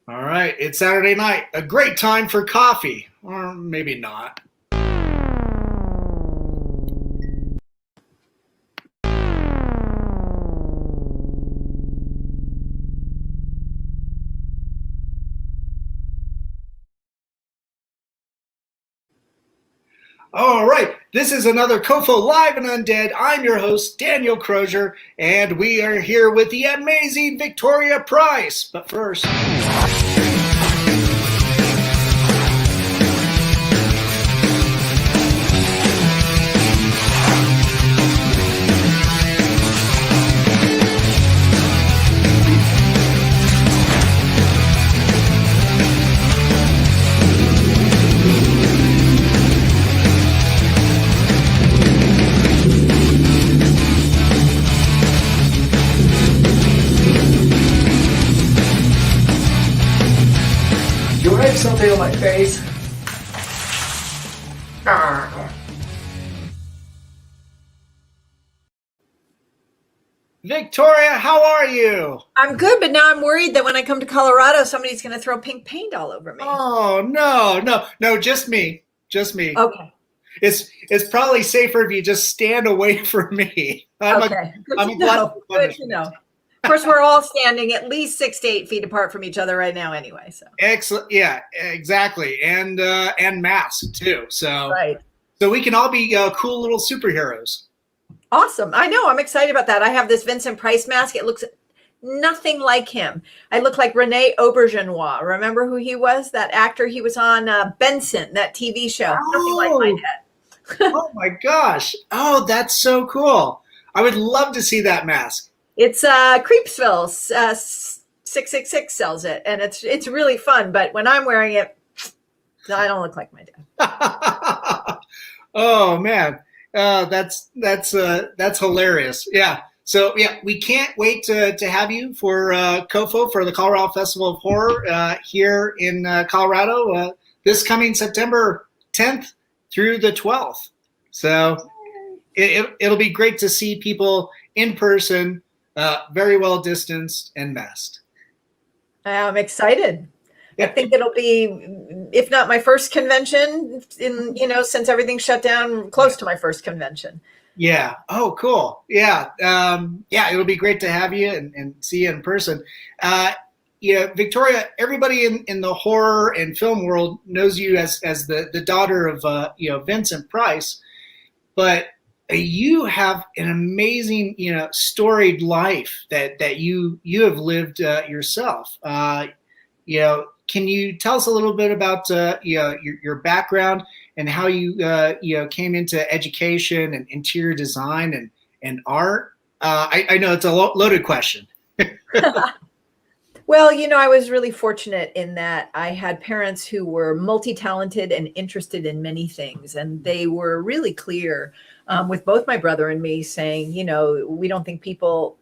All right, it's Saturday night. A great time for coffee, or maybe not. All right, this is another COFOH Live Undead. I'm your host, Daniel Crosier, and we are here with the amazing Victoria Price. But first... something on my face. Victoria, how are you? I'm good, but now I'm worried that when I come to Colorado, somebody's going to throw pink paint all over me. Oh, no, just me. Just me. Okay. It's probably safer if you just stand away from me. Good to know. Of course, we're all standing at least 6 to 8 feet apart from each other right now anyway. So excellent. Yeah, exactly. And masked too. So right. So we can all be cool little superheroes. Awesome. I know. I'm excited about that. I have this Vincent Price mask. It looks nothing like him. I look like Rene Aubergenois. Remember who he was? That actor. He was on Benson, that TV show. Nothing like my head. Oh my gosh. Oh, that's so cool. I would love to see that mask. It's Creepsville 666 sells it, and it's really fun. But when I'm wearing it, I don't look like my dad. Oh man, that's hilarious. Yeah. So yeah, we can't wait to have you for COFOH for the Colorado Festival of Horror here in Colorado this coming September 10th through the 12th. So it'll be great to see people in person. Very well distanced and masked. I'm excited. I think it'll be, if not my first convention since everything shut down, close to my first convention. Yeah. Oh, cool. Yeah. It'll be great to have you and see you in person. Victoria, everybody in the horror and film world knows you as the daughter of, Vincent Price, but you have an amazing, storied life that you have lived yourself. Can you tell us a little bit about your background and how you came into education and interior design and art? I know it's a loaded question. Well, I was really fortunate in that I had parents who were multi-talented and interested in many things, and they were really clear with both my brother and me saying, we don't think people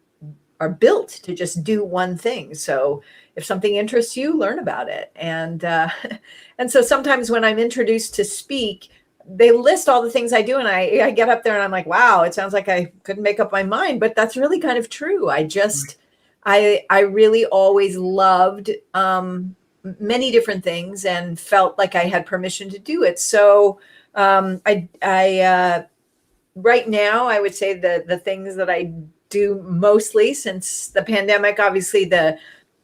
are built to just do one thing. So if something interests you, learn about it. And so sometimes when I'm introduced to speak, they list all the things I do, and I get up there and I'm like, wow, it sounds like I couldn't make up my mind, but that's really kind of true. I really always loved many different things and felt like I had permission to do it. So right now, I would say the things that I do mostly since the pandemic, obviously the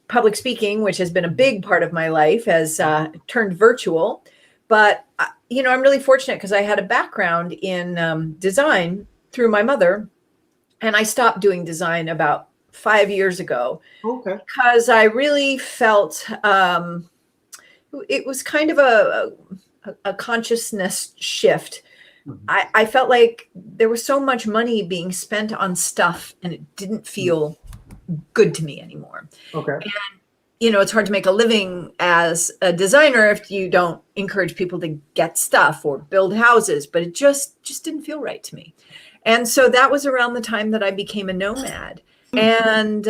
public speaking, which has been a big part of my life, has turned virtual. But, I'm really fortunate because I had a background in design through my mother, and I stopped doing design about 5 years ago. Okay. Because I really felt it was kind of a consciousness shift. Mm-hmm. I felt like there was so much money being spent on stuff, and it didn't feel good to me anymore. Okay. And it's hard to make a living as a designer if you don't encourage people to get stuff or build houses, but it just didn't feel right to me. And so that was around the time that I became a nomad. And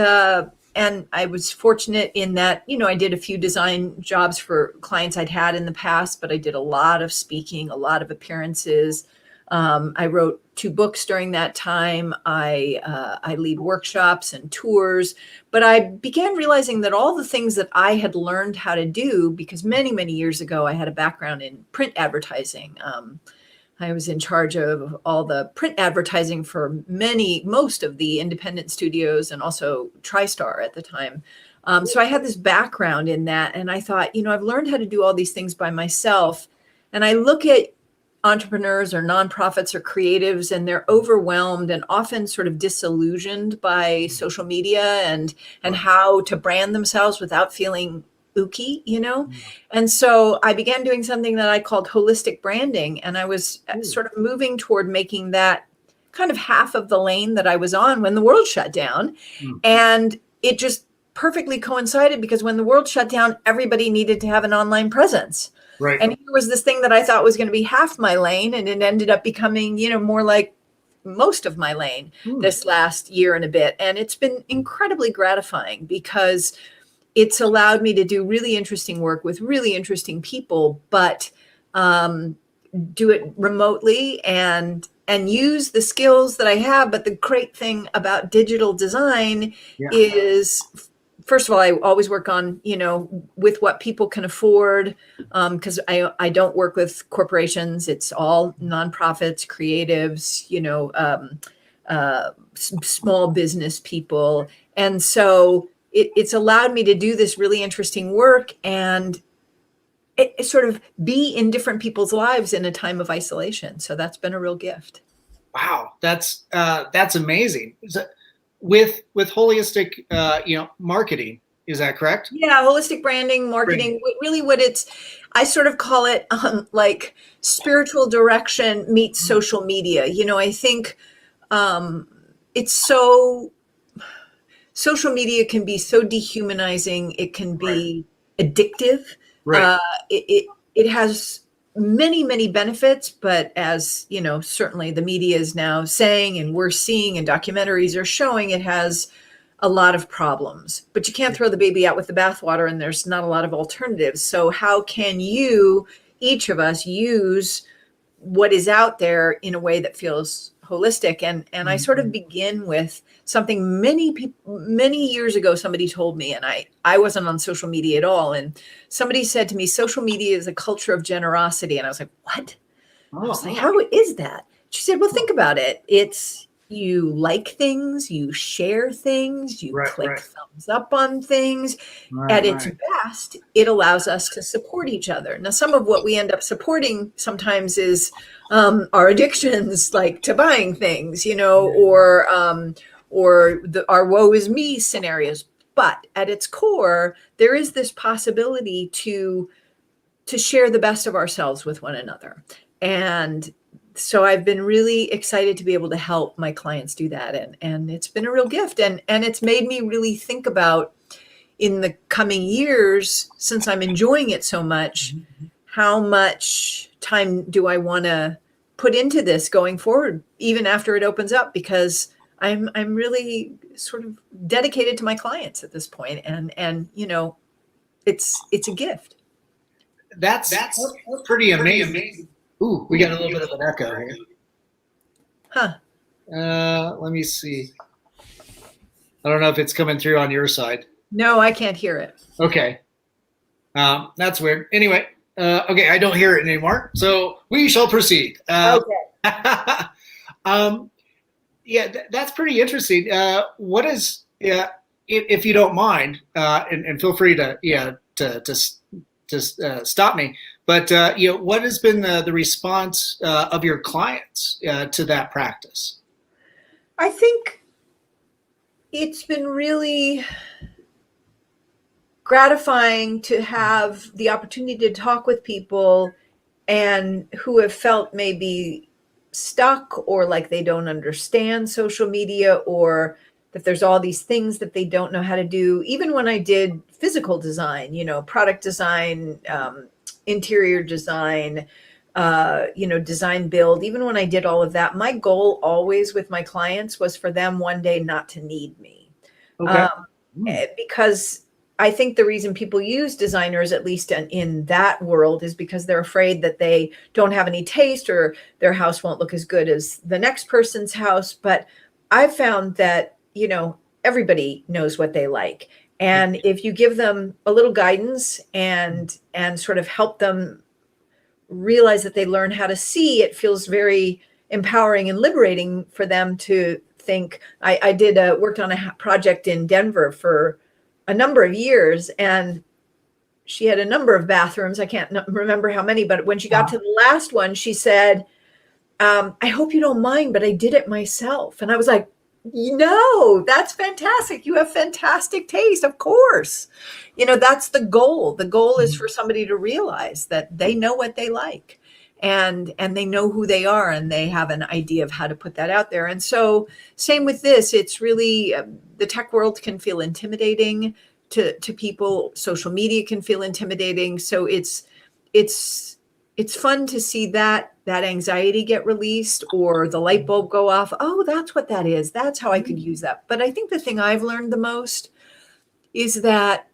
I was fortunate in that, I did a few design jobs for clients I'd had in the past, but I did a lot of speaking, a lot of appearances. I wrote 2 books during that time. I lead workshops and tours, but I began realizing that all the things that I had learned how to do, because many, many years ago, I had a background in print advertising. I was in charge of all the print advertising for most of the independent studios and also TriStar at the time. So I had this background in that, and I thought, I've learned how to do all these things by myself. And I look at entrepreneurs or nonprofits or creatives, and they're overwhelmed and often sort of disillusioned by social media and how to brand themselves without feeling ooky, And so I began doing something that I called holistic branding. And I was sort of moving toward making that kind of half of the lane that I was on when the world shut down. And it just perfectly coincided, because when the world shut down, everybody needed to have an online presence. Right. And here was this thing that I thought was going to be half my lane, and it ended up becoming, more like most of my lane this last year and a bit. And it's been incredibly gratifying, because it's allowed me to do really interesting work with really interesting people, but do it remotely and use the skills that I have. But the great thing about digital design is, first of all, I always work on, with what people can afford, because I don't work with corporations. It's all nonprofits, creatives, small business people. And so it's allowed me to do this really interesting work and it sort of be in different people's lives in a time of isolation. So that's been a real gift. Wow, that's amazing. With holistic, marketing, is that correct? Yeah, holistic branding, marketing. Really, I sort of call it like spiritual direction meets social media. I think it's so. Social media can be so dehumanizing. It can be addictive. Right. It has many, many benefits, but as certainly the media is now saying, and we're seeing, and documentaries are showing, it has a lot of problems. But you can't throw the baby out with the bathwater, and there's not a lot of alternatives. So how can each of us, use what is out there in a way that feels holistic? And I sort of begin with something many years ago, somebody told me, and I wasn't on social media at all. And somebody said to me, social media is a culture of generosity. And I was like, what? I was like, how is that? She said, well, think about it. It's, you like things, you share things, you click thumbs up on things. At its best, it allows us to support each other. Now, some of what we end up supporting sometimes is our addictions, like to buying things, or our woe is me scenarios. But at its core, there is this possibility to share the best of ourselves with one another. And so I've been really excited to be able to help my clients do that. And it's been a real gift. And it's made me really think about, in the coming years, since I'm enjoying it so much, how much time do I want to put into this going forward, even after it opens up? Because I'm really sort of dedicated to my clients at this point. And it's a gift. That's pretty amazing. Ooh, we got a little bit of an echo here. Let me see. I don't know if it's coming through on your side. No, I can't hear it. Okay. That's weird. Anyway, okay, I don't hear it anymore. So we shall proceed. Okay. Yeah, that's pretty interesting. What is, if you don't mind, and feel free to stop me. But what has been the response of your clients to that practice? I think it's been really gratifying to have the opportunity to talk with people and who have felt maybe stuck, or like they don't understand social media, or that there's all these things that they don't know how to do. Even when I did physical design, product design, interior design, design build, even when I did all of that, my goal always with my clients was for them one day not to need me. Okay. Because I think the reason people use designers, at least in that world, is because they're afraid that they don't have any taste or their house won't look as good as the next person's house. But I've found that, everybody knows what they like. And if you give them a little guidance and sort of help them realize that they learn how to see, it feels very empowering and liberating for them to think. I did worked on a project in Denver for a number of years, and she had a number of bathrooms. I can't remember how many, but when she got to the last one, she said, I hope you don't mind, but I did it myself. And I was like, no, that's fantastic. You have fantastic taste. Of course. That's the goal. The goal is for somebody to realize that they know what they like and they know who they are, and they have an idea of how to put that out there. And so same with this, it's really, the tech world can feel intimidating to people. Social media can feel intimidating. So it's fun to see that anxiety get released, or the light bulb go off. Oh, that's what that is. That's how I could use that. But I think the thing I've learned the most is that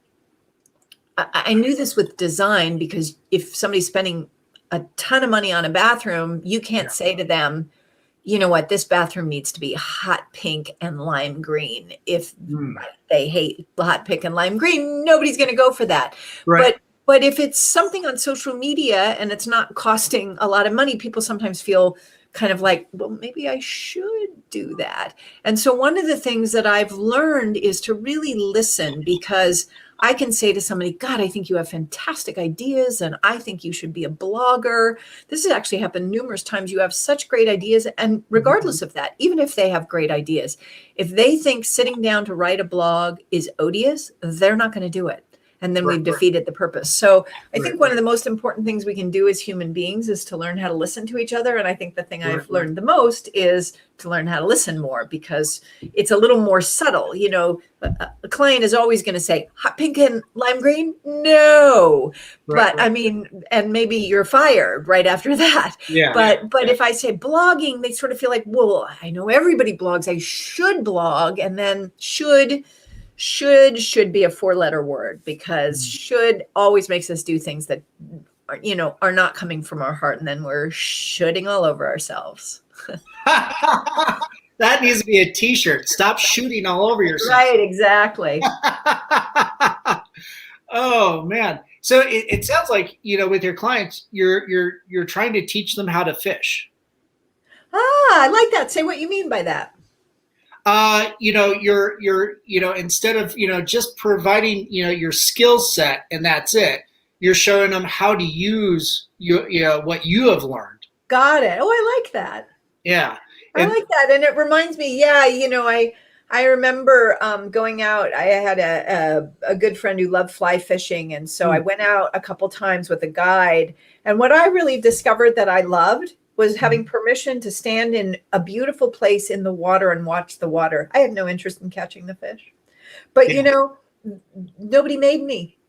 I knew this with design, because if somebody's spending a ton of money on a bathroom, you can't say to them, you know what, this bathroom needs to be hot pink and lime green. If they hate hot pink and lime green, nobody's going to go for that. Right. But if it's something on social media and it's not costing a lot of money, people sometimes feel kind of like, well, maybe I should do that. And so one of the things that I've learned is to really listen, because I can say to somebody, God, I think you have fantastic ideas, and I think you should be a blogger. This has actually happened numerous times. You have such great ideas. And regardless of that, even if they have great ideas, if they think sitting down to write a blog is odious, they're not going to do it. And then we've defeated the purpose. So I think one of the most important things we can do as human beings is to learn how to listen to each other. And I think the thing I've learned the most is to learn how to listen more, because it's a little more subtle. A client is always going to say, hot pink and lime green? No. But I mean, and maybe you're fired right after that. But if I say blogging, they sort of feel like, well, I know everybody blogs. I should blog. And then should be a 4-letter word, because should always makes us do things that are not coming from our heart, and then we're shooting all over ourselves. That needs to be a t-shirt. Stop shooting all over yourself. Right, exactly. Oh man. So it sounds like, with your clients, you're trying to teach them how to fish. I like that. Say what you mean by that. You're instead of, just providing, your skill set and that's it, you're showing them how to use what you have learned. Got it. Oh, I like that. Yeah. I like that. And it reminds me, I remember going out. I had a good friend who loved fly fishing. And so I went out a couple times with a guide. And what I really discovered that I loved was having permission to stand in a beautiful place in the water and watch the water. I had no interest in catching the fish, but nobody made me.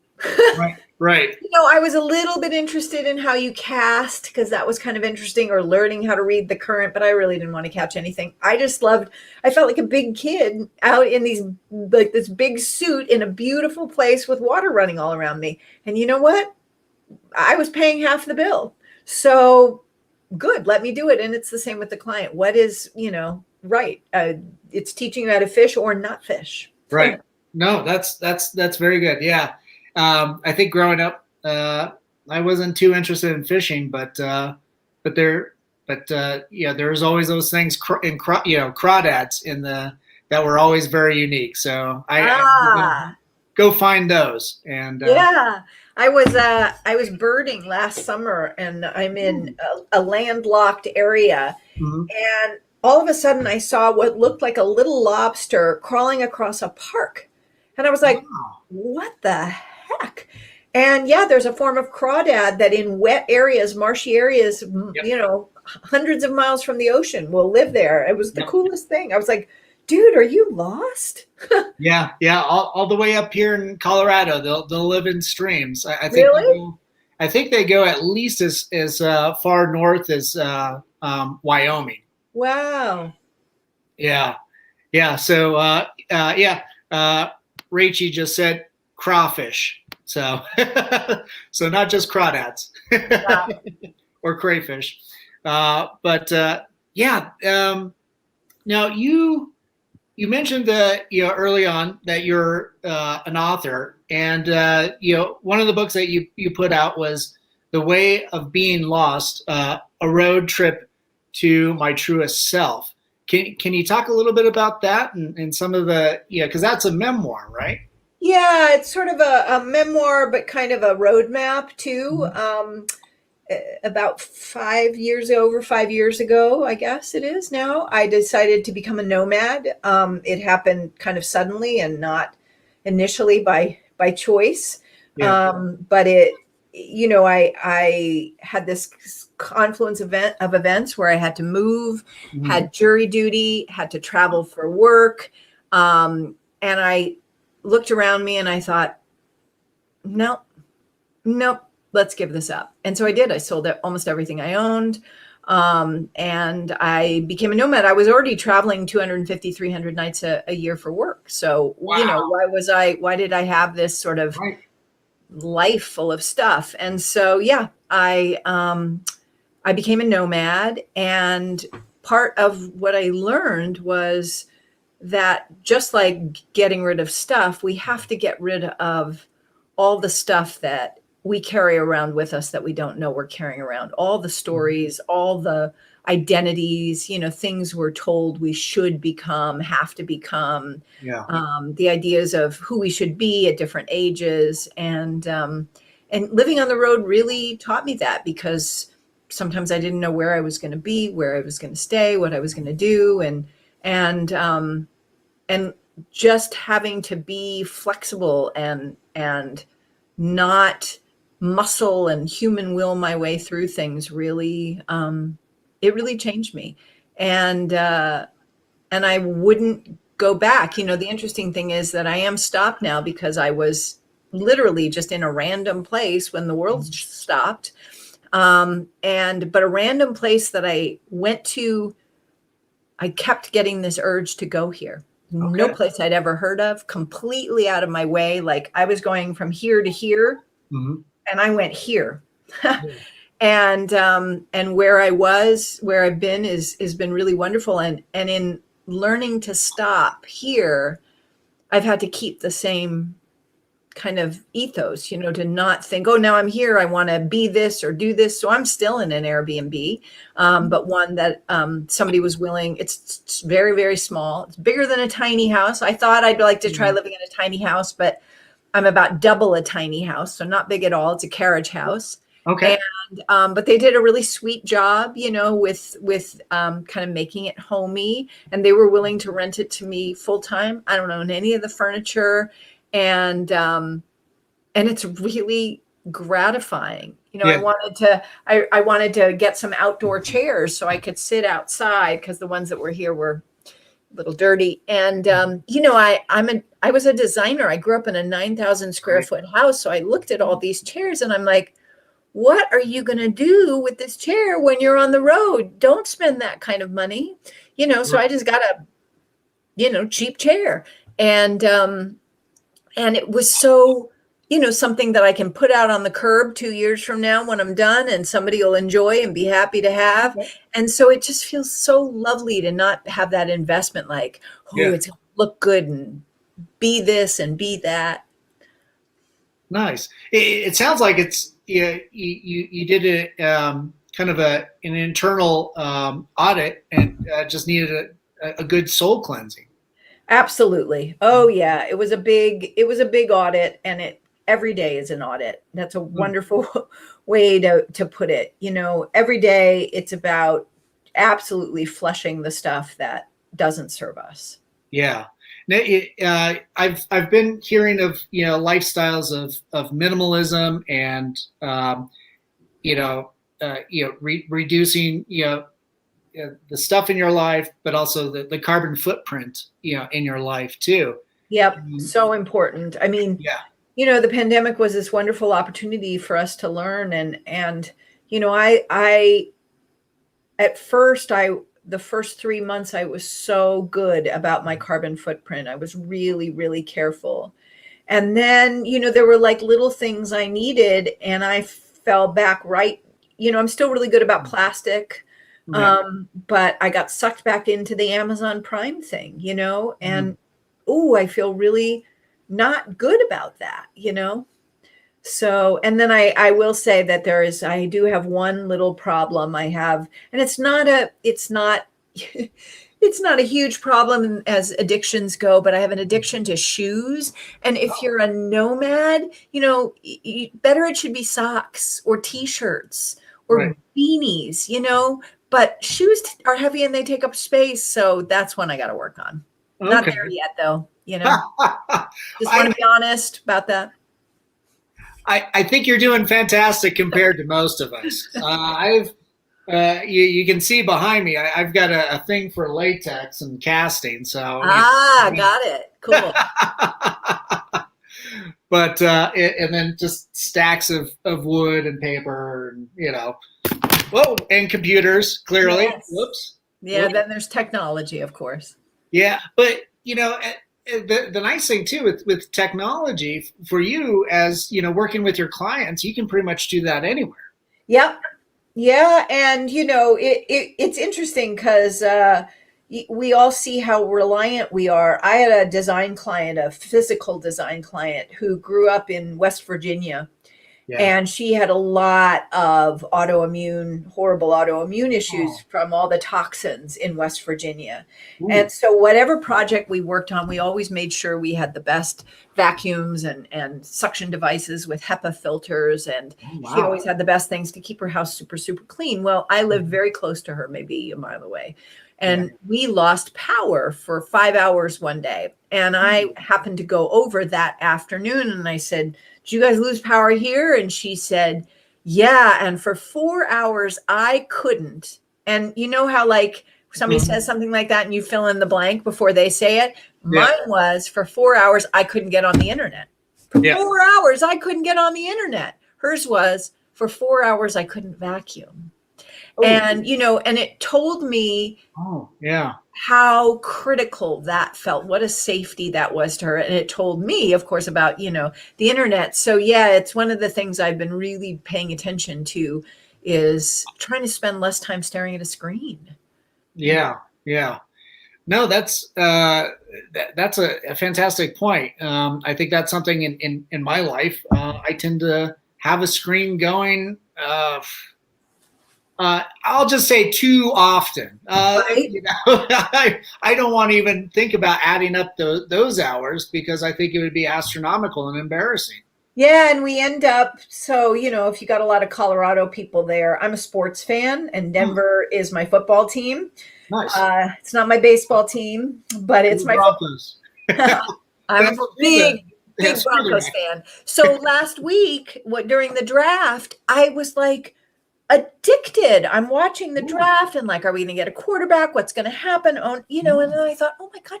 Right. I was a little bit interested in how you cast, because that was kind of interesting, or learning how to read the current, but I really didn't want to catch anything. I felt like a big kid out in this big suit in a beautiful place with water running all around me. And you know what? I was paying half the bill. So good, let me do it. And it's the same with the client. What is, right. It's teaching you how to fish or not fish. Right. No, that's very good. Yeah. I think growing up, I wasn't too interested in fishing, but there was always those things crawdads that were always very unique. So I go find those. And I was birding last summer, and I'm in a landlocked area, and all of a sudden I saw what looked like a little lobster crawling across a park. And I was like, what the heck? And there's a form of crawdad that in wet areas, marshy areas, hundreds of miles from the ocean will live there. It was the coolest thing. I was like, dude, are you lost? Yeah. All the way up here in Colorado, they'll live in streams. I think really? I think they go at least as far north as Wyoming. Wow. Yeah. So Rachie just said crawfish. So, so not just crawdads or crayfish. But yeah, now you mentioned that early on that you're an author, and one of the books that you put out was "The Way of Being Lost: A Road Trip to My Truest Self." Can you talk a little bit about that and some of the because that's a memoir, right? Yeah, it's sort of a memoir, but kind of a roadmap too. About 5 years, over 5 years ago, I guess it is now, I decided to become a nomad. It happened kind of suddenly and not initially by choice. Yeah. But I had this confluence of events where I had to move, had jury duty, had to travel for work. And I looked around me and I thought, no, nope, let's give this up. And so I did. I sold almost everything I owned. And I became a nomad. I was already traveling 250, 300 nights a year for work. So, Wow. why did I have this sort of Right. life full of stuff? And so, yeah, I became a nomad. And part of what I learned was that just like getting rid of stuff, we have to get rid of all the stuff that we carry around with us that we don't know we're carrying around, all the stories, all the identities, things we're told we should become, have to become, Yeah. the ideas of who we should be at different ages. And living on the road really taught me that, because sometimes I didn't know where I was going to be, where I was going to stay, what I was going to do. And just having to be flexible and not muscle and human will my way through things really, it really changed me. And I wouldn't go back. The interesting thing is that I am stopped now, because I was literally just in a random place when the world stopped. But a random place that I went to, I kept getting this urge to go here. Okay. No place I'd ever heard of, completely out of my way. Like I was going from here to here, and I went here. And where I've been has been really wonderful. And in learning to stop here, I've had to keep the same kind of ethos, to not think, oh, now I'm here, I want to be this or do this. So I'm still in an Airbnb, but one that somebody was willing. It's very, very small. It's bigger than a tiny house. I thought I'd like to try living in a tiny house, but I'm about double a tiny house, so not big at all. It's a carriage house. Okay. And but they did a really sweet job, with kind of making it homey, and they were willing to rent it to me full time. I don't own any of the furniture. And it's really gratifying. Yeah. I wanted to get some outdoor chairs so I could sit outside, because the ones that were here were a little dirty. And I was a designer. I grew up in a 9,000 square foot house. So I looked at all these chairs and I'm like, what are you going to do with this chair when you're on the road? Don't spend that kind of money, So I just got a cheap chair. And it was so, something that I can put out on the curb 2 years from now when I'm done, and somebody will enjoy and be happy to have. Okay. And so it just feels so lovely to not have that investment, like, it's going to look good and be this and be that. Nice. It sounds like it's, you did it kind of an internal audit, and just needed a good soul cleansing. Absolutely. Oh yeah. It was a big audit, and every day is an audit. That's a wonderful way to put it. Every day it's about absolutely flushing the stuff that doesn't serve us. Yeah. I've been hearing of, lifestyles of minimalism and, reducing, the stuff in your life, but also the carbon footprint, in your life too. Yep. So important. I mean, the pandemic was this wonderful opportunity for us to learn. And the first 3 months, I was so good about my carbon footprint. I was really, really careful. And then, there were like little things I needed, and I fell back right. I'm still really good about plastic. Yeah. But I got sucked back into the Amazon Prime thing, Mm-hmm. and I feel really not good about that, So, and then I will say that I do have one little problem I have, and it's not it's not a huge problem as addictions go, but I have an addiction to shoes. And if you're a nomad, better it should be socks or t-shirts or Right. beanies, but shoes are heavy and they take up space. So that's one I got to work on. Not Okay. there yet though, just want to be honest about that. I think you're doing fantastic compared to most of us. You can see behind me, I've got a thing for latex and casting. So got it. Cool. But and then just stacks of wood and paper, and and computers. Clearly, Yes. whoops. Yeah. Whoops. Then there's technology, of course. Yeah, but the nice thing too with technology for you, as working with your clients, you can pretty much do that anywhere. Yep. Yeah, and it's interesting because we all see how reliant we are. I had a design client, a physical design client, who grew up in West Virginia, Yeah. and she had a lot of horrible autoimmune issues from all the toxins in West Virginia. Ooh. And so whatever project we worked on, we always made sure we had the best vacuums and suction devices with HEPA filters. And she always had the best things to keep her house super, super clean. Well, I lived very close to her, maybe a mile away. And we lost power for 5 hours one day. And I happened to go over that afternoon, and I said, "Did you guys lose power here?" And she said, "Yeah. And for 4 hours, I couldn't." And you know how like somebody says something like that and you fill in the blank before they say it? Yeah. Mine was, for 4 hours, I couldn't get on the internet. For 4 hours, I couldn't get on the internet. Hers was, for 4 hours, I couldn't vacuum. And, and it told me how critical that felt, what a safety that was to her. And it told me, of course, about, the internet. So yeah, it's one of the things I've been really paying attention to, is trying to spend less time staring at a screen. Yeah. Yeah. No, that's a fantastic point. I think that's something in my life. I tend to have a screen going, I'll just say too often. Right? I don't want to even think about adding up those hours, because I think it would be astronomical and embarrassing. Yeah, and we end up, so, if you got a lot of Colorado people there, I'm a sports fan, and Denver is my football team. Nice. It's not my baseball team, but it's my Broncos. I'm a big Broncos fan. So last week, during the draft, I was like addicted. I'm watching the draft and like, are we going to get a quarterback? What's going to happen? And then I thought, oh my God,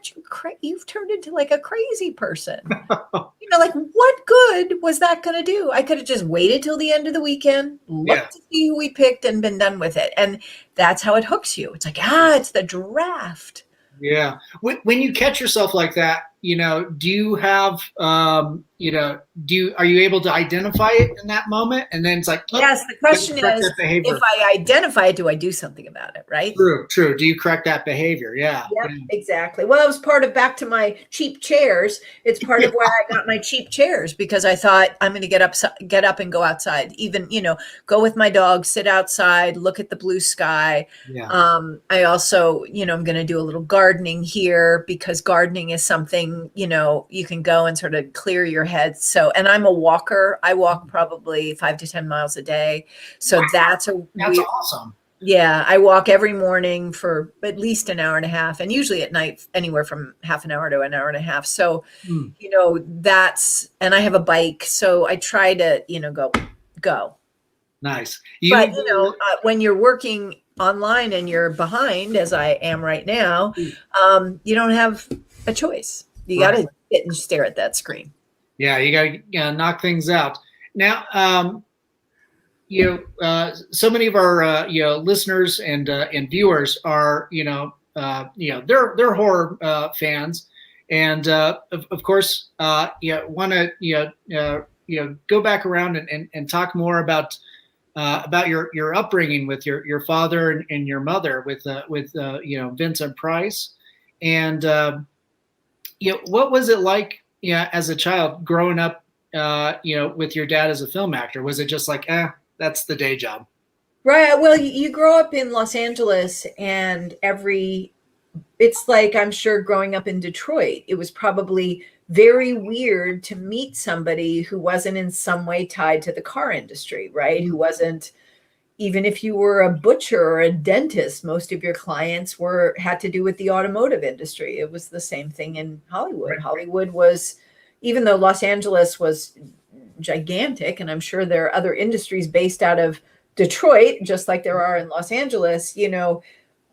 you've turned into like a crazy person. Like, what good was that going to do? I could have just waited till the end of the weekend, looked to see who we picked, and been done with it. And that's how it hooks you. It's like, it's the draft. Yeah. When you catch yourself like that, do you have, are you able to identify it in that moment? And then it's like, yes, the question is, if I identify it, do I do something about it? Right? True. Do you correct that behavior? Yeah. Yep, exactly. Well, it was part of, back to my cheap chairs. It's part of where I got my cheap chairs, because I thought, I'm going to get up and go outside, even, go with my dog, sit outside, look at the blue sky. Yeah. I also, I'm going to do a little gardening here, because gardening is something, you can go and sort of clear your head. So, and I'm a walker. I walk probably 5 to 10 miles a day. So that's awesome. Yeah. I walk every morning for at least an hour and a half, and usually at night, anywhere from half an hour to an hour and a half. So, and I have a bike. So I try to, go. Nice. But, when you're working online and you're behind, as I am right now, you don't have a choice. You got to sit and stare at that screen. Yeah, you got to knock things out. Now, so many of our listeners and viewers are they're horror fans. And of course, want to go back around and talk more about your upbringing with your father and your mother with Vincent Price, and what was it like as a child growing up with your dad as a film actor? Was it just like that's the day job? Right. Well, you grow up in Los Angeles, and it's like, I'm sure growing up in Detroit, it was probably very weird to meet somebody who wasn't in some way tied to the car industry, right? Who wasn't, even if you were a butcher or a dentist, most of your clients had to do with the automotive industry. It was the same thing in Hollywood. Right. Hollywood was, even though Los Angeles was gigantic, and I'm sure there are other industries based out of Detroit, just like there are in Los Angeles,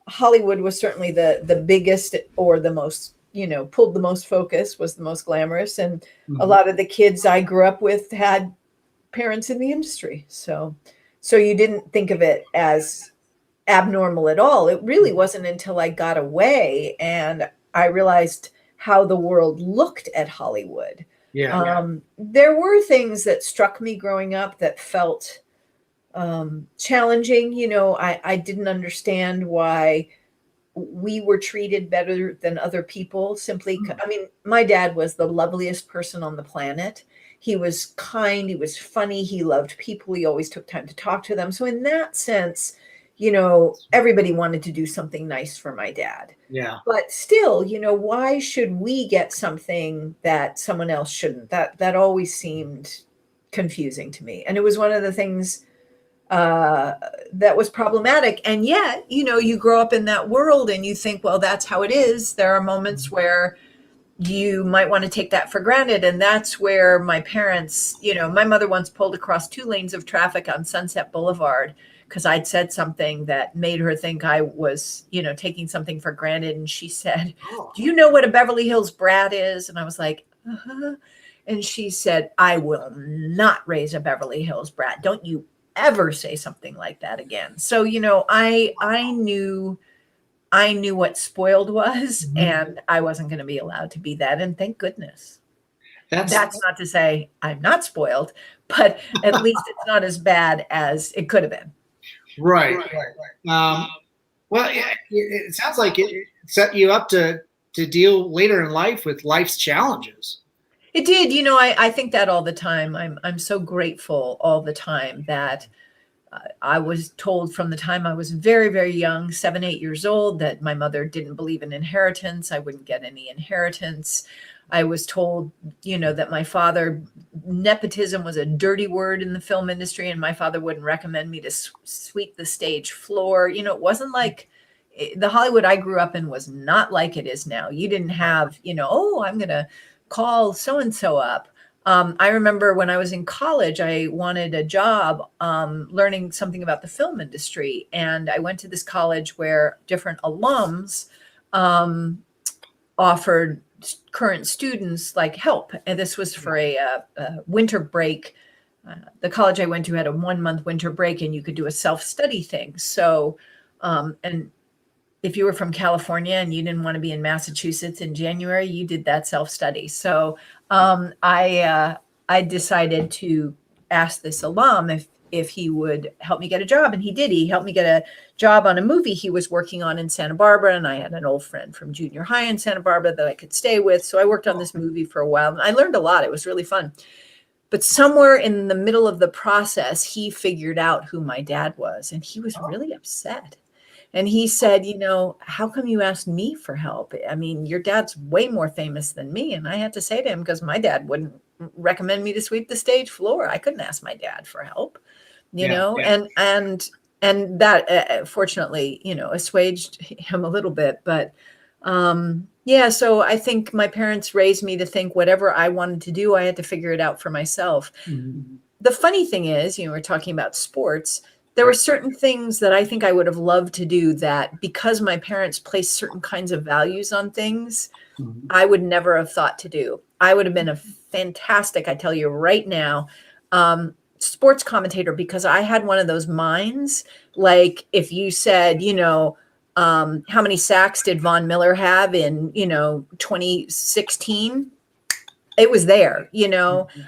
Hollywood was certainly the biggest, or the most, pulled the most focus, was the most glamorous. And a lot of the kids I grew up with had parents in the industry. So you didn't think of it as abnormal at all. It really wasn't until I got away and I realized how the world looked at Hollywood. Yeah. There were things that struck me growing up that felt challenging. I didn't understand why we were treated better than other people. Simply, I mean, my dad was the loveliest person on the planet. He was kind, he was funny, he loved people, he always took time to talk to them. So in that sense, everybody wanted to do something nice for my dad. Yeah. But still, why should we get something that someone else shouldn't? That always seemed confusing to me. And it was one of the things that was problematic. And yet, you grow up in that world and you think, well, that's how it is. There are moments where you might want to take that for granted. And that's where my parents, my mother once pulled across 2 lanes of traffic on Sunset Boulevard because I'd said something that made her think I was, taking something for granted. And she said, do you know what a Beverly Hills brat is? And I was like, uh-huh. And she said, I will not raise a Beverly Hills brat. Don't you ever say something like that again. So, I knew what spoiled was, and I wasn't going to be allowed to be that. And thank goodness. That's not to say I'm not spoiled, but at least it's not as bad as it could have been. Right. Well, it sounds like it set you up to deal later in life with life's challenges. It did. I think that all the time. I'm so grateful all the time that I was told from the time I was very, very young, 7, 8 years old, that my mother didn't believe in inheritance. I wouldn't get any inheritance. I was told, that my father, nepotism was a dirty word in the film industry, and my father wouldn't recommend me to sweep the stage floor. It wasn't like the Hollywood I grew up in was not like it is now. You didn't have, I'm going to call so-and-so up. I remember when I was in college, I wanted a job learning something about the film industry. And I went to this college where different alums offered current students like help. And this was for a winter break. The college I went to had a 1-month winter break, and you could do a self-study thing. So, and if you were from California and you didn't want to be in Massachusetts in January, you did that self-study. So I decided to ask this alum if he would help me get a job. And he did. He helped me get a job on a movie he was working on in Santa Barbara. And I had an old friend from junior high in Santa Barbara that I could stay with. So I worked on this movie for a while. And I learned a lot. It was really fun. But somewhere in the middle of the process, he figured out who my dad was. And he was really upset. And he said, how come you asked me for help? I mean, your dad's way more famous than me. And I had to say to him, because my dad wouldn't recommend me to sweep the stage floor. I couldn't ask my dad for help, and that fortunately, assuaged him a little bit. But so I think my parents raised me to think whatever I wanted to do, I had to figure it out for myself. Mm-hmm. The funny thing is, we're talking about sports. There were certain things that I think I would have loved to do that, because my parents placed certain kinds of values on things, I would never have thought to do. I would have been a fantastic, I tell you right now, sports commentator, because I had one of those minds. Like if you said, How many sacks did Von Miller have in, 2016? It was there,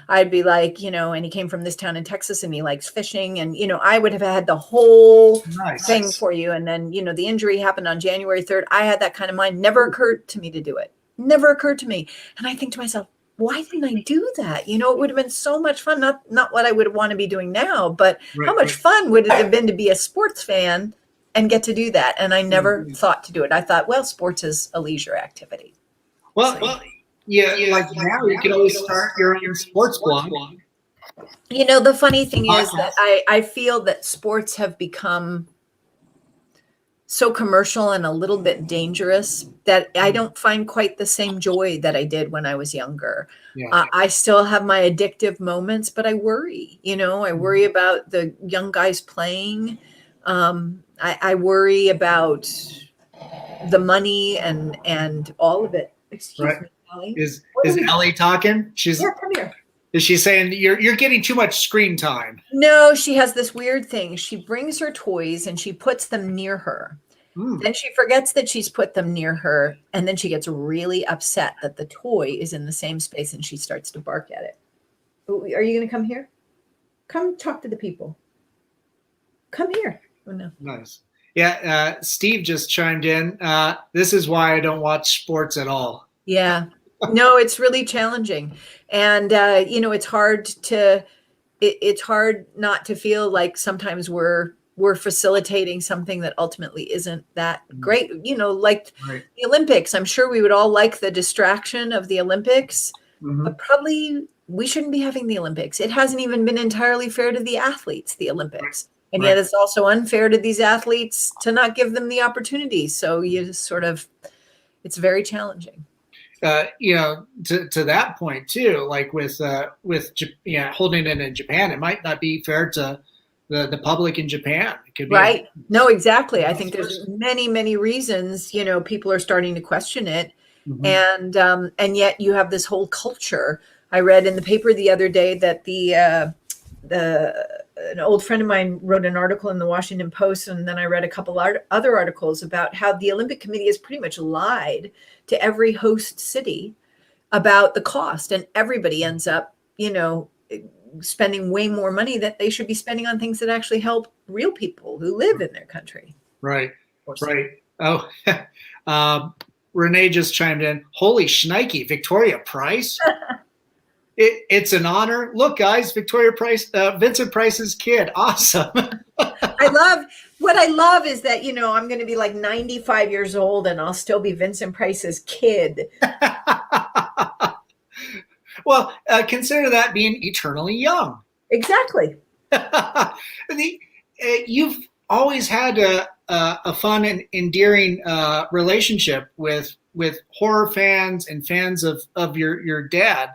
I'd be like, and he came from this town in Texas and he likes fishing. And, I would have had the whole thing for you. And then, the injury happened on January 3rd. I had that kind of mind. Never occurred to me to do it. Never occurred to me. And I think to myself, why didn't I do that? It would have been so much fun. Not what I would want to be doing now, but how much fun would it have been to be a sports fan and get to do that? And I never thought to do it. I thought, well, sports is a leisure activity. Well, yeah, like now you can always start your own sports blog. The funny thing is that I feel that sports have become so commercial and a little bit dangerous that I don't find quite the same joy that I did when I was younger. Yeah. I still have my addictive moments, but I worry, I worry about the young guys playing. I worry about the money and all of it. Excuse me. Is Ellie talking? Come here. Is she saying you're getting too much screen time? No, she has this weird thing. She brings her toys and she puts them near her. Then she forgets that she's put them near her, and then she gets really upset that the toy is in the same space, and she starts to bark at it. Are you going to come here? Come talk to the people. Come here. Oh no. Nice. Yeah, Steve just chimed in. This is why I don't watch sports at all. Yeah. No, it's really challenging. And, it's hard not to feel like sometimes we're facilitating something that ultimately isn't that great. Like the Olympics, I'm sure we would all like the distraction of the Olympics, but probably we shouldn't be having the Olympics. It hasn't even been entirely fair to the athletes, the Olympics. And yet it's also unfair to these athletes to not give them the opportunity. So you it's very challenging. To that point too, like with holding it in Japan, it might not be fair to the public in Japan. It could be right. No, exactly. I think there's many, many reasons, people are starting to question it. And yet you have this whole culture. I read in the paper the other day that an old friend of mine wrote an article in the Washington Post, and then I read a couple other articles about how the Olympic Committee has pretty much lied to every host city about the cost, and everybody ends up, spending way more money that they should be spending on things that actually help real people who live in their country. Right. Oh, Renee just chimed in. Holy shnikey, Victoria Price. It's an honor. Look, guys, Victoria Price, Vincent Price's kid. Awesome. What I love is that, I'm going to be like 95 years old and I'll still be Vincent Price's kid. Well, consider that being eternally young. Exactly. You've always had a fun and endearing relationship with horror fans and fans of your dad.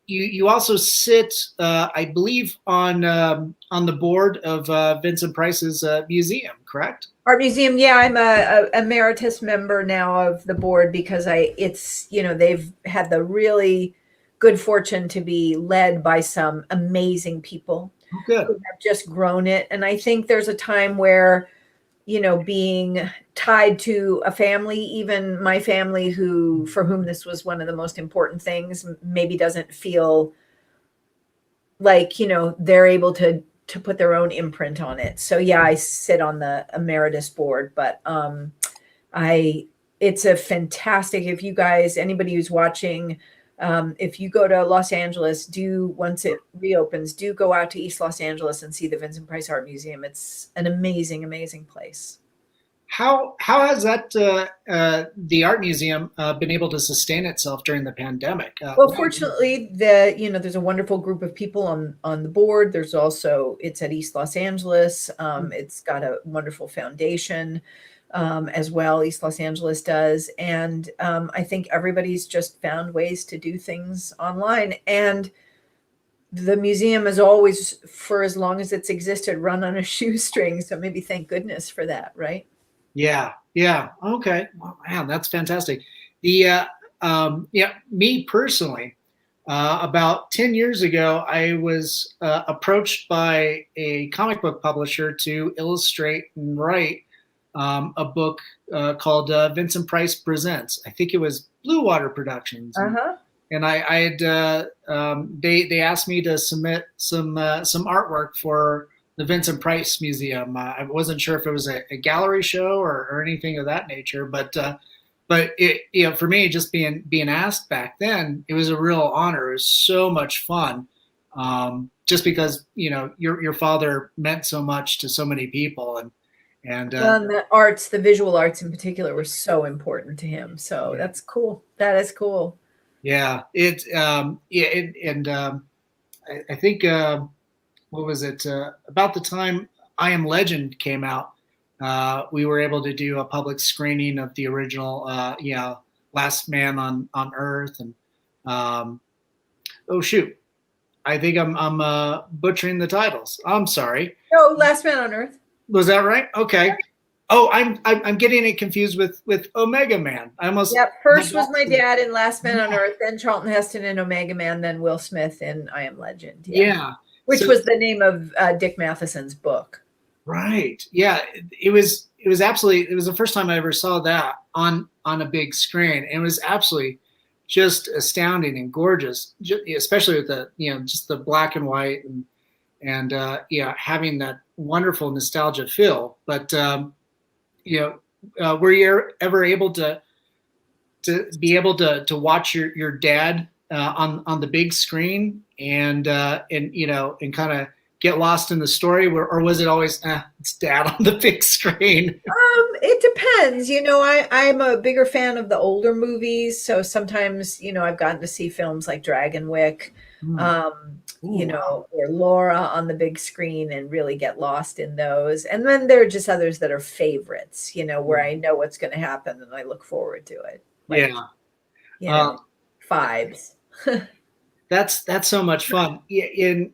You also sit, I believe, on the board of Vincent Price's museum, correct? Art museum, yeah. I'm a emeritus member now of the board because they've had the really good fortune to be led by some amazing people who have just grown it. And I think there's a time where, being tied to a family, even my family, for whom this was one of the most important things, maybe doesn't feel like, they're able to put their own imprint on it. So yeah, I sit on the emeritus board, but it's a fantastic, if you guys, anybody who's watching, if you go to Los Angeles, once it reopens, do go out to East Los Angeles and see the Vincent Price Art Museum. It's an amazing, amazing place. How has that the art museum been able to sustain itself during the pandemic? Well, fortunately, there's a wonderful group of people on the board. There's also, it's at East Los Angeles. It's got a wonderful foundation as well. East Los Angeles does, and I think everybody's just found ways to do things online. And the museum has always, for as long as it's existed, run on a shoestring. So maybe thank goodness for that, right? Yeah. Okay. Well, man, that's fantastic. Me personally, about 10 years ago, I was approached by a comic book publisher to illustrate and write a book called Vincent Price Presents. I think it was Blue Water Productions, Uh-huh. and I had they asked me to submit some artwork for the Vincent Price Museum. I wasn't sure if it was a gallery show or anything of that nature, but it, for me, just being asked back then, it was a real honor. It was so much fun, just because your father meant so much to so many people, and Well, and the arts, the visual arts in particular, were so important to him. So yeah, that's cool. That is cool. yeah, and I think what was it about the time I Am Legend came out? We were able to do a public screening of the original, Last Man on Earth, and um, oh shoot, I think I'm butchering the titles. I'm sorry. Oh, Last Man on Earth. Was that right? Okay. Oh, I'm getting it confused with Omega Man. I almost Yep. First was my dad in Last Man on yeah, Earth, then Charlton Heston in Omega Man, then Will Smith in I Am Legend. Yeah. yeah. Which So was the name of Dick Matheson's book. right, yeah. It was absolutely. It was the first time I ever saw that on a big screen. It was absolutely just astounding and gorgeous, especially with the just the black and white and yeah, having that wonderful nostalgia feel. But were you ever able to be able to watch your dad on the big screen and kind of get lost in the story, or was it always it's dad on the big screen? It depends. I'm a bigger fan of the older movies, so sometimes, I've gotten to see films like Dragon Wick, Hmm. Ooh, wow. or Laura on the big screen and really get lost in those. And then there are just others that are favorites, where I know what's going to happen and I look forward to it. Like, Yeah. you Uh, know, Fives. that's so much fun. In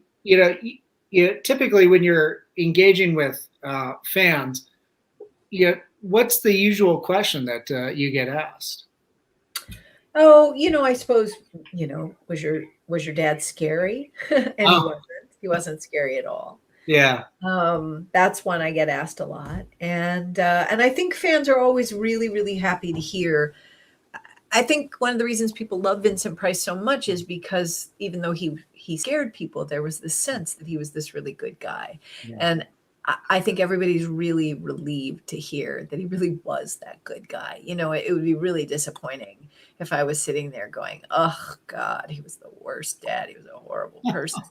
typically when you're engaging with fans, what's the usual question that you get asked? Oh, I suppose, was your dad scary? And he Oh, wasn't. He wasn't scary at all. yeah. That's one I get asked a lot. And I think fans are always really, really happy to hear. I think one of the reasons people love Vincent Price so much is because even though he scared people, there was this sense that he was this really good guy. Yeah. And I think everybody's really relieved to hear that he really was that good guy. It would be really disappointing if I was sitting there going, "Oh God, he was the worst dad. He was a horrible person."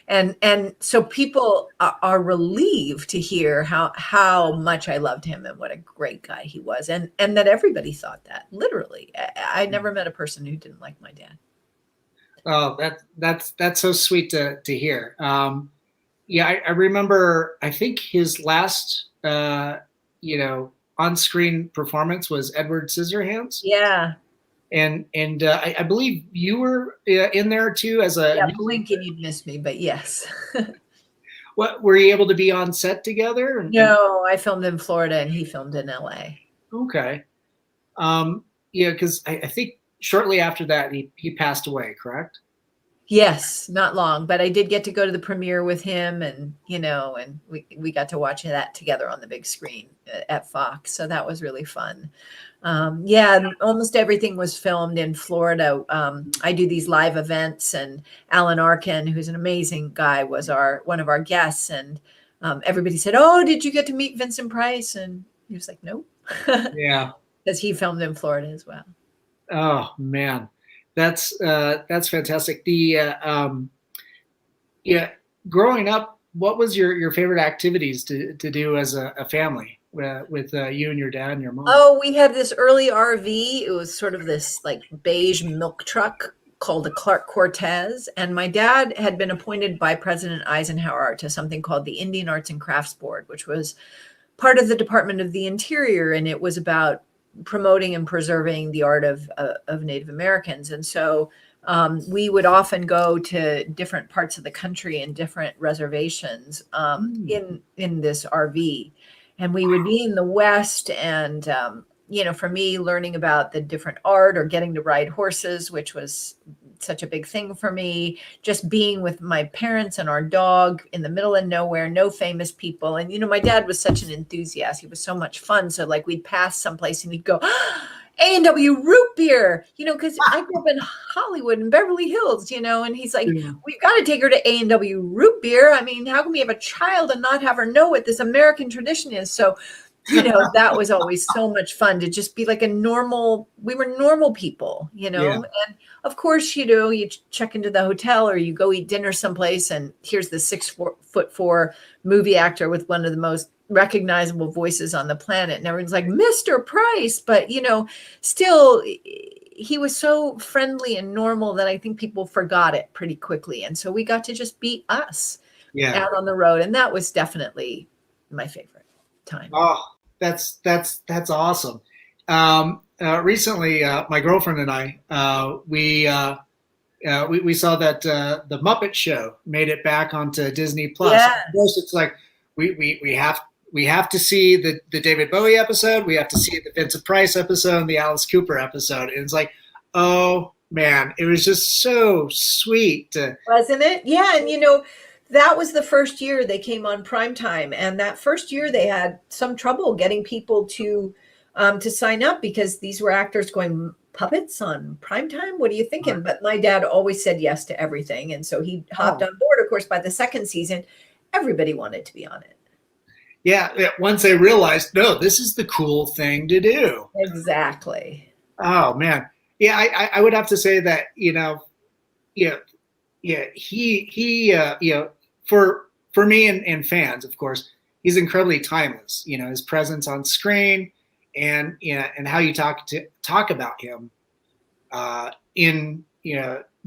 And so people are relieved to hear how much I loved him and what a great guy he was, and that everybody thought that. Literally, I never met a person who didn't like my dad. Oh, that's so sweet to hear. Yeah, I remember. I think his last, on-screen performance was Edward Scissorhands, Yeah, and I believe you were in there too as a. yeah. Blink and you'd miss me, but yes. What were you able to be on set together? No, I filmed in Florida and he filmed in LA. Okay, yeah, because I think shortly after that he passed away. Correct? Yes, not long, but I did get to go to the premiere with him, and and we got to watch that together on the big screen at Fox. So that was really fun. Yeah, and almost everything was filmed in Florida. I do these live events, and Alan Arkin, who's an amazing guy, was one of our guests, and everybody said, "Oh, did you get to meet Vincent Price?" And he was like, "Nope," Yeah. because he filmed in Florida as well. Oh man, that's fantastic. Yeah, growing up, what was your favorite activities to do as a family with you and your dad and your mom? Oh, we had this early RV. It was sort of this like beige milk truck called a Clark Cortez. And my dad had been appointed by President Eisenhower to something called the Indian Arts and Crafts Board, which was part of the Department of the Interior. And it was about promoting and preserving the art of Native Americans. And so we would often go to different parts of the country and different reservations in this RV. And we would be in the West, and for me, learning about the different art or getting to ride horses, which was such a big thing for me. Just being with my parents and our dog in the middle of nowhere, no famous people. And, my dad was such an enthusiast. He was so much fun. So like we'd pass someplace and he'd go, A&W root beer, because I grew up in Hollywood and Beverly Hills, and he's like, we've got to take her to A&W root beer. I mean, how can we have a child and not have her know what this American tradition is? So, that was always so much fun to just be like we were normal people, and of course, you check into the hotel or you go eat dinner someplace and here's the 6'4" movie actor with one of the most recognizable voices on the planet. And everyone's like, Mr. Price. But, still, he was so friendly and normal that I think people forgot it pretty quickly. And so we got to just be us out on the road. And that was definitely my favorite time. Oh, that's awesome. Recently, my girlfriend and I, we saw that the Muppet Show made it back onto Disney Plus. Yes. Of course, it's like we have to see the David Bowie episode. We have to see the Vincent Price episode and the Alice Cooper episode. And it's like, oh man, it was just so sweet. Wasn't it? Yeah. And that was the first year they came on primetime. And that first year they had some trouble getting people to sign up because these were actors going, puppets on primetime? What are you thinking? Right. But my dad always said yes to everything. And so he hopped on board. Of course, by the second season, everybody wanted to be on it. Yeah. Once they realized, no, this is the cool thing to do. Exactly. Oh man. Yeah. I would have to say that, for me and fans, of course, he's incredibly timeless, his presence on screen and how you talk about him in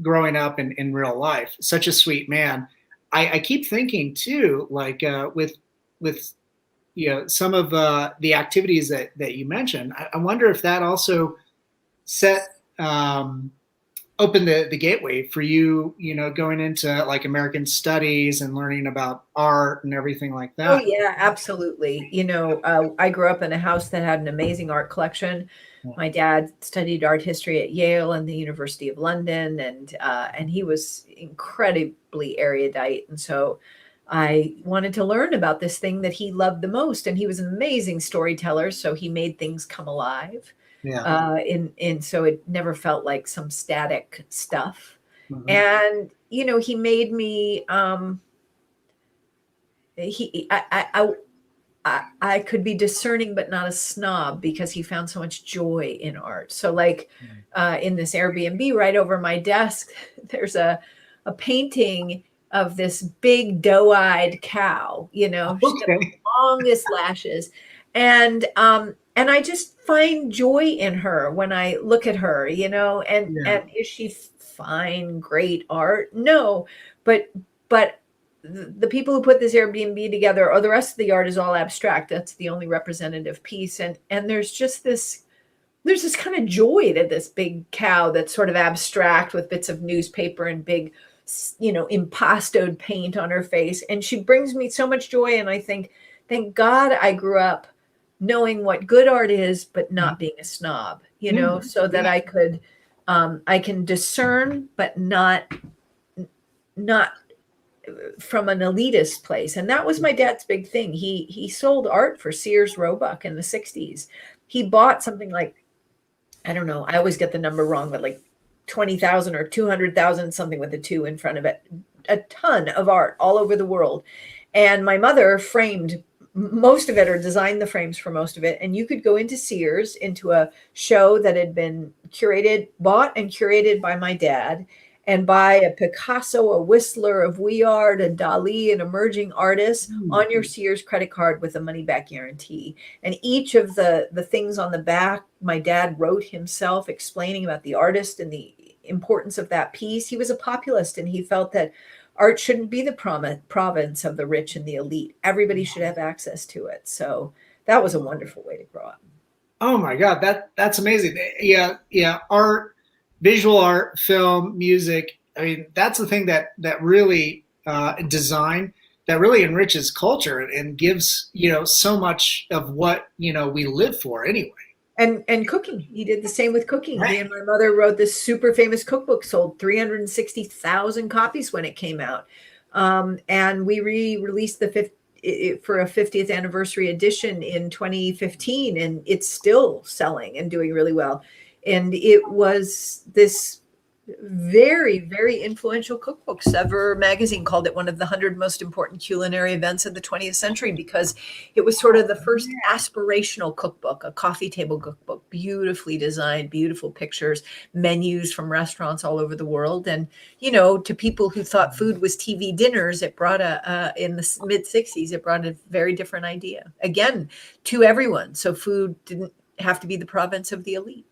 growing up in real life. Such a sweet man. I keep thinking too, like with some of the activities that you mentioned, I wonder if that also opened the gateway for you, going into like American studies and learning about art and everything like that. Oh yeah, absolutely. I grew up in a house that had an amazing art collection. My dad studied art history at Yale and the University of London, and he was incredibly erudite. And so I wanted to learn about this thing that he loved the most. And he was an amazing storyteller, so he made things come alive. Yeah. And so it never felt like some static stuff. Mm-hmm. And he made me. I could be discerning, but not a snob, because he found so much joy in art. So like in this Airbnb right over my desk, there's a painting of this big doe-eyed cow, she's got the longest lashes. And I just find joy in her when I look at her, and is she fine, great art? No, but the people who put this Airbnb together, or the rest of the art is all abstract. That's the only representative piece. And there's just there's this kind of joy to this big cow that's sort of abstract with bits of newspaper and big, impastoed paint on her face. And she brings me so much joy. And I think, thank God I grew up knowing what good art is, but not being a snob, so that I could, I can discern, but not from an elitist place. And that was my dad's big thing. He sold art for Sears Roebuck in the 60s. He bought something like, I don't know, I always get the number wrong, but like 20,000 or 200,000, something with a 2 in front of it, a ton of art all over the world. And my mother framed most of it, or designed the frames for most of it. And you could go into Sears, into a show that had been bought and curated by my dad, and buy a Picasso, a Whistler, a Vuillard, a Dali, an emerging artist on your Sears credit card with a money back guarantee. And each of the things on the back, my dad wrote himself, explaining about the artist and the importance of that piece. He was a populist, and he felt that art shouldn't be the province of the rich and the elite. Everybody should have access to it. So that was a wonderful way to grow up. Oh my God, that's amazing. Yeah. Art, visual art, film, music. I mean, that's the thing that really design that really enriches culture and gives, so much of what, we live for anyway. And cooking. He did the same with cooking. Right. He and my mother wrote this super famous cookbook, sold 360,000 copies when it came out. And we re-released the fifth for a 50th anniversary edition in 2015, and it's still selling and doing really well. And it was this very, very influential cookbook. Sever magazine called it one of the 100 most important culinary events of the 20th century because it was sort of the first aspirational cookbook, a coffee table cookbook, beautifully designed, beautiful pictures, menus from restaurants all over the world. And, you know, to people who thought food was TV dinners, it brought in the mid 60s, it brought a very different idea, again, to everyone. So food didn't have to be the province of the elite.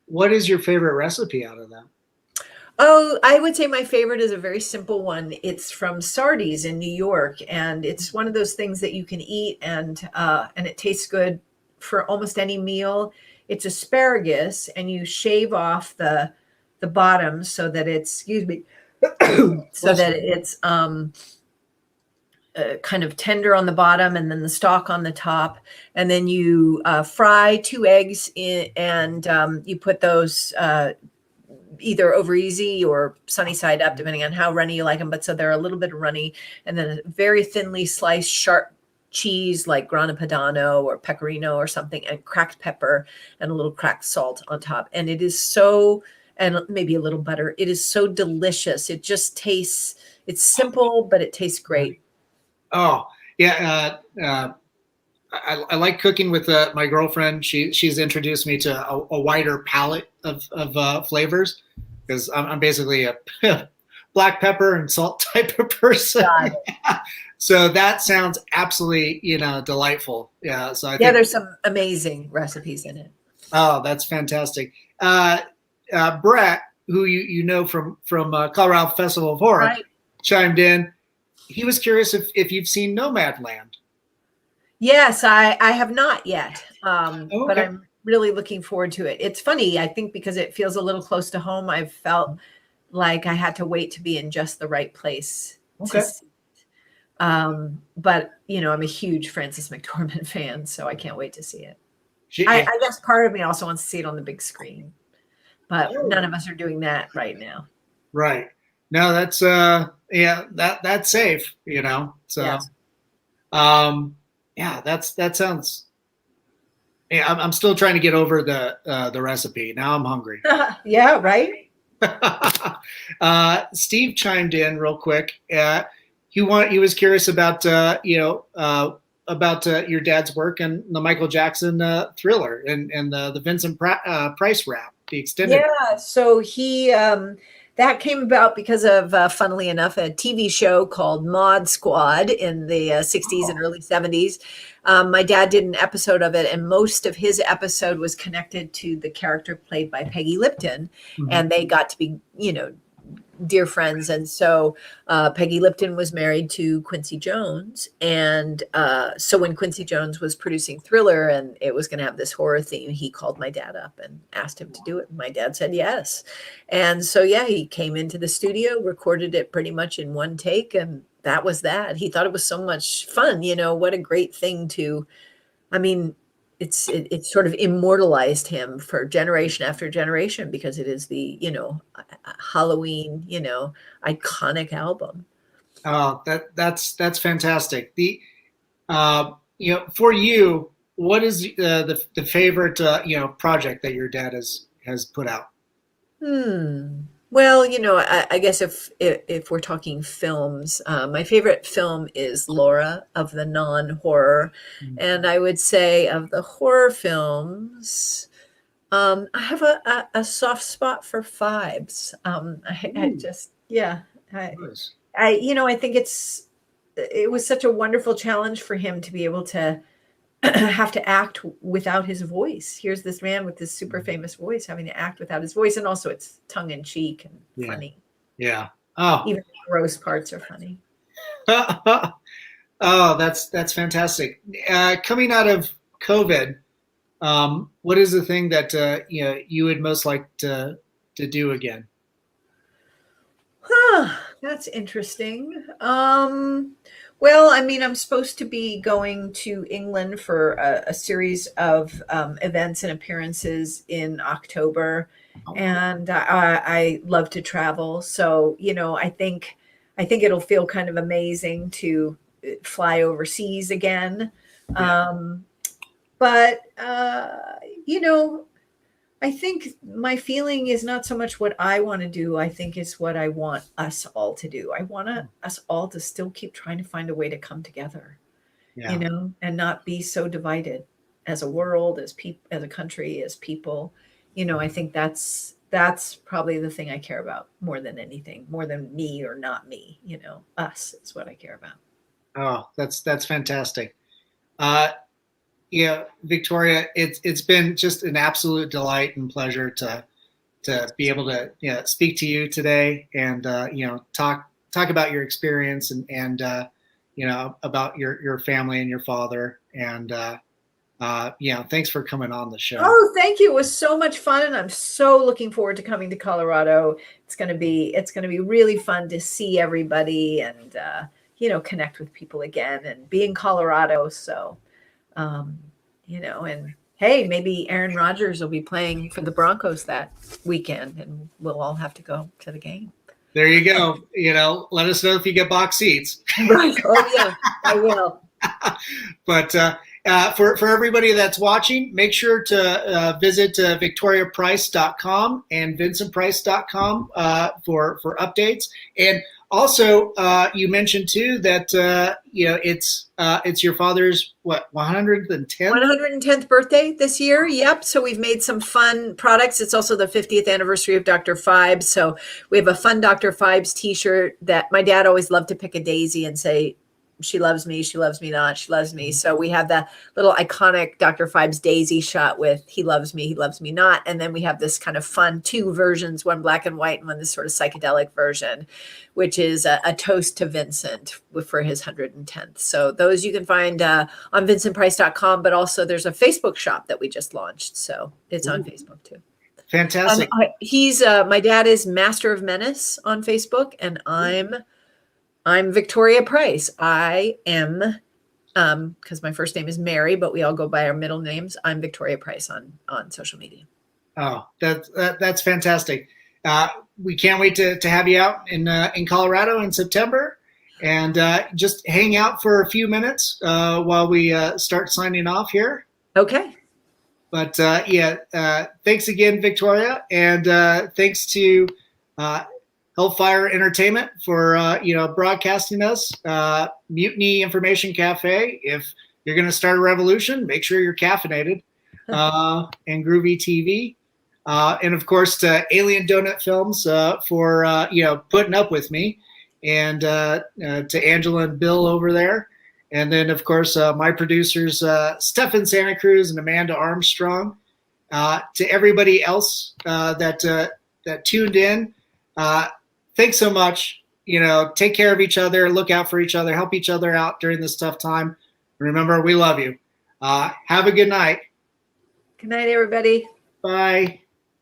What is your favorite recipe out of that? Oh, I would say my favorite is a very simple one. It's from Sardi's in New York, and it's one of those things that you can eat and it tastes good for almost any meal. It's asparagus, and you shave off the bottom so that it's, excuse me, so that it's kind of tender on the bottom, and then the stalk on the top, and then you fry 2 eggs in, and you put those either over easy or sunny side up, depending on how runny you like them. But so they're a little bit runny, and then a very thinly sliced sharp cheese like Grana Padano or Pecorino or something, and cracked pepper and a little cracked salt on top. And it is so, and maybe a little butter. It is so delicious. It just tastes, it's simple, but it tastes great. Oh, yeah. I like cooking with my girlfriend. She's introduced me to a wider palette of flavors because I'm basically a black pepper and salt type of person. So that sounds absolutely, delightful. Yeah. So I think, there's some amazing recipes in it. Oh, that's fantastic. Brett, who you know from Colorado Festival of Horror, right, chimed in. He was curious if you've seen Nomadland. Yes, I have not yet, Okay. but I'm really looking forward to it. It's funny, I think, because it feels a little close to home. I've felt like I had to wait to be in just the right place to see it. But, I'm a huge Frances McDormand fan, so I can't wait to see it. I guess part of me also wants to see it on the big screen, but none of us are doing that right now. Right. No, that's that's safe, So Yes. that sounds. Yeah, I'm still trying to get over the recipe. Now I'm hungry. Yeah, right. Steve chimed in real quick. He was curious about your dad's work and the Michael Jackson Thriller and the Vincent Price rap, the extended. Yeah, so he that came about because of, funnily enough, a TV show called Mod Squad in the 60s and early 70s. My dad did an episode of it, and most of his episode was connected to the character played by Peggy Lipton. Mm-hmm. And they got to be, dear friends. And so Peggy Lipton was married to Quincy Jones. And so when Quincy Jones was producing Thriller and it was going to have this horror theme, he called my dad up and asked him to do it. My dad said yes. And so, he came into the studio, recorded it pretty much in one take. And that was that. He thought it was so much fun. What a great thing it sort of immortalized him for generation after generation because it is the, Halloween, iconic album. Oh, that's fantastic. The, for you, what is the favorite, project that your dad has put out? Well, I guess if we're talking films, my favorite film is Laura of the non-horror. Mm-hmm. And I would say of the horror films, I have a soft spot for Fives. I think it was such a wonderful challenge for him to be able to have to act without his voice. Here's this man with this super famous voice having to act without his voice, and also it's tongue in cheek and funny. Yeah. Oh, even the gross parts are funny. Oh, that's fantastic. Coming out of COVID, what is the thing that you would most like to do again? That's interesting. Well, I mean, I'm supposed to be going to England for a series of events and appearances in October, and I love to travel. So, I think it'll feel kind of amazing to fly overseas again. Yeah. Um, but you know, I think my feeling is not so much what I want to do. I think it's what I want us all to do. I want us all to still keep trying to find a way to come together, Yeah. and not be so divided as a world, as people, as a country, as people. I think that's probably the thing I care about more than anything, more than me or not me. Us is what I care about. Oh, that's fantastic. Uh, yeah, Victoria, it's been just an absolute delight and pleasure to be able to speak to you today and talk about your experience and about your family and your father and thanks for coming on the show. Oh, thank you. It was so much fun, and I'm so looking forward to coming to Colorado. It's gonna be really fun to see everybody and connect with people again and be in Colorado. So, and hey, maybe Aaron Rodgers will be playing for the Broncos that weekend, and we'll all have to go to the game. There you go. Let us know if you get box seats. Right. Oh yeah, I will. But for everybody that's watching, make sure to visit victoriaprice.com and vincentprice.com for updates. And also, you mentioned too that it's your father's 110th birthday this year. Yep. So we've made some fun products. It's also the 50th anniversary of Dr. Fibes. So we have a fun Dr. Fibes t-shirt that my dad always loved to pick a daisy and say, she loves me, she loves me not, she loves me. So we have that little iconic Dr. Fibes daisy shot with he loves me not. And then we have this kind of fun two versions, one black and white and one this sort of psychedelic version, which is a toast to Vincent for his 110th. So those you can find on vincentprice.com, but also there's a Facebook shop that we just launched. So it's on Facebook too. Fantastic. He's my dad is Master of Menace on Facebook, and I'm Victoria Price. I am, because my first name is Mary, but we all go by our middle names. I'm Victoria Price on social media. Oh, that's fantastic. We can't wait to have you out in Colorado in September, and just hang out for a few minutes while we start signing off here. Okay. But thanks again, Victoria, and thanks to Hellfire Entertainment for broadcasting us. Mutiny Information Cafe. If you're going to start a revolution, make sure you're caffeinated. And Groovy TV, and of course to Alien Donut Films for putting up with me, and to Angela and Bill over there, and then of course my producers Stefan Santa Cruz and Amanda Armstrong. To everybody else that tuned in. Thanks so much. Take care of each other, look out for each other, help each other out during this tough time. Remember, we love you. Have a good night. Good night, everybody. Bye.